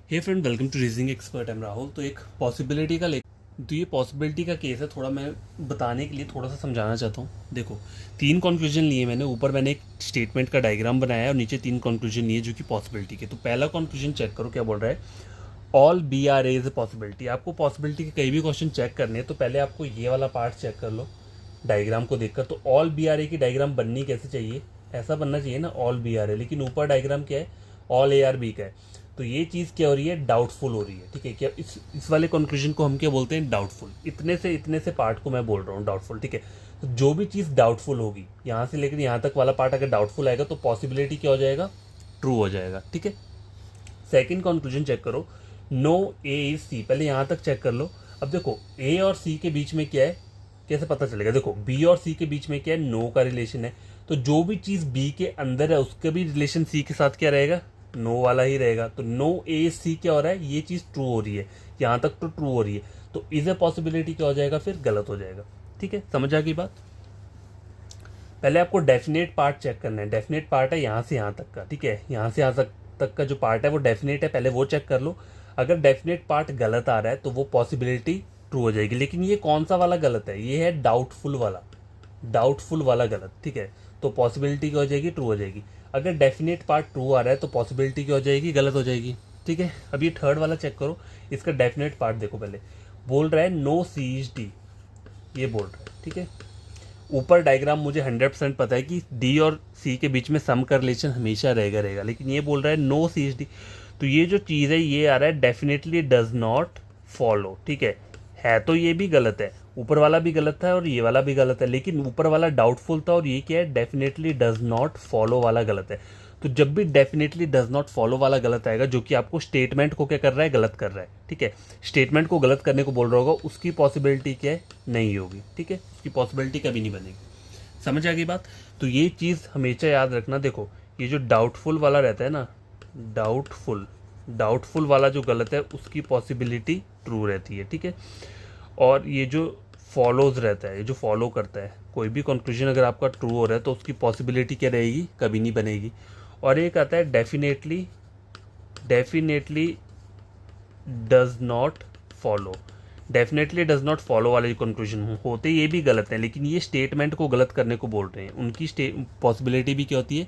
Hey friend, welcome to reasoning expert. Am Rahul. तो एक possibility का तो ये पॉसिबिलिटी का केस है। थोड़ा मैं बताने के लिए थोड़ा सा समझाना चाहता हूँ। देखो, तीन कंक्लूजन लिए मैंने। ऊपर मैंने एक स्टेटमेंट का डायग्राम बनाया है और नीचे तीन कंक्लूजन लिए जो कि पॉसिबिलिटी के। तो पहला कंक्लूजन चेक करो, क्या बोल रहा है। All B are A is a possibility. आपको पॉसिबिलिटी के कई भी क्वेश्चन चेक करने हैं तो पहले आपको ये वाला पार्ट चेक कर लो डायग्राम को देखकर। तो ऑल बी आर ए की डायग्राम बननी कैसे चाहिए, ऐसा बनना चाहिए ना, ऑल बी आर ए। लेकिन ऊपर डायग्राम क्या है, ऑल ए आर बी का है। तो ये चीज़ क्या हो रही है, डाउटफुल हो रही है। ठीक है, क्या इस वाले कंक्लूजन को हम क्या बोलते हैं, डाउटफुल। इतने से पार्ट को मैं बोल रहा हूँ डाउटफुल। ठीक है, तो जो भी चीज़ डाउटफुल होगी, यहाँ से लेकर यहाँ तक वाला पार्ट अगर डाउटफुल आएगा तो पॉसिबिलिटी क्या हो जाएगा, ट्रू हो जाएगा। ठीक है, सेकंड कंक्लूजन चेक करो, नो ए इज सी। पहले यहाँ तक चेक कर लो। अब देखो, ए और सी के बीच में क्या है, कैसे पता चलेगा। देखो, बी और सी के बीच में क्या है, नो का रिलेशन है। तो जो भी चीज़ बी के अंदर है उसका भी रिलेशन सी के साथ क्या रहेगा, नो वाला ही रहेगा। तो नो ए सी क्या हो रहा है, ये चीज़ ट्रू हो रही है। यहाँ तक तो ट्रू हो रही है, तो इज ए पॉसिबिलिटी क्या हो जाएगा, फिर गलत हो जाएगा। ठीक है, समझ आ गई बात। पहले आपको डेफिनेट पार्ट चेक करना है। डेफिनेट पार्ट है यहाँ से यहाँ तक का। ठीक है, यहाँ से यहाँ तक का जो पार्ट है वो डेफिनेट है, पहले वो चेक कर लो। अगर डेफिनेट पार्ट गलत आ रहा है तो वो पॉसिबिलिटी ट्रू हो जाएगी। लेकिन ये कौन सा वाला गलत है, ये है डाउटफुल वाला। डाउटफुल वाला गलत। ठीक है, तो पॉसिबिलिटी क्या हो जाएगी, ट्रू हो जाएगी। अगर डेफिनेट पार्ट ट्रू आ रहा है तो पॉसिबिलिटी क्या हो जाएगी, गलत हो जाएगी। ठीक है, अब ये थर्ड वाला चेक करो। इसका डेफिनेट पार्ट देखो। पहले बोल रहा है नो सी इज डी, ये बोल रहा है। ठीक है, ऊपर डायग्राम मुझे 100% पता है कि डी और सी के बीच में सम का रिलेशन हमेशा रहेगा। लेकिन ये बोल रहा है नो सी एच डी। तो ये जो चीज़ है ये आ रहा है डेफिनेटली डज नॉट फॉलो। ठीक है तो ये भी गलत है। ऊपर वाला भी गलत था और ये वाला भी गलत है। लेकिन ऊपर वाला डाउटफुल था और ये क्या है, डेफिनेटली डज नॉट फॉलो वाला गलत है। तो जब भी डेफिनेटली डज नॉट फॉलो वाला गलत आएगा, जो कि आपको स्टेटमेंट को क्या कर रहा है, गलत कर रहा है। ठीक है, स्टेटमेंट को गलत करने को बोल रहा होगा, उसकी पॉसिबिलिटी क्या है, नहीं होगी। ठीक है, उसकी पॉसिबिलिटी कभी नहीं बनेगी। समझ आ गई बात। तो ये चीज़ हमेशा याद रखना। देखो, ये जो डाउटफुल वाला रहता है ना, डाउटफुल वाला जो गलत है उसकी पॉसिबिलिटी ट्रू रहती है। ठीक है, और ये जो फॉलोज रहता है, ये जो फॉलो करता है, कोई भी कंक्लूजन अगर आपका ट्रू हो रहा है तो उसकी पॉसिबिलिटी क्या रहेगी, कभी नहीं बनेगी। और एक आता है definitely does not follow. Definitely does not follow वाले कंक्लूजन होते ये भी गलत है, लेकिन ये स्टेटमेंट को गलत करने को बोल रहे हैं। उनकी पॉसिबिलिटी भी क्या होती है,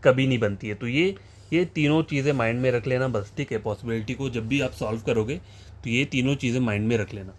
कभी नहीं बनती है। तो ये तीनों चीज़ें माइंड में रख लेना बस। ठीक है, पॉसिबिलिटी को जब भी आप सॉल्व करोगे तो ये तीनों चीज़ें माइंड में रख लेना।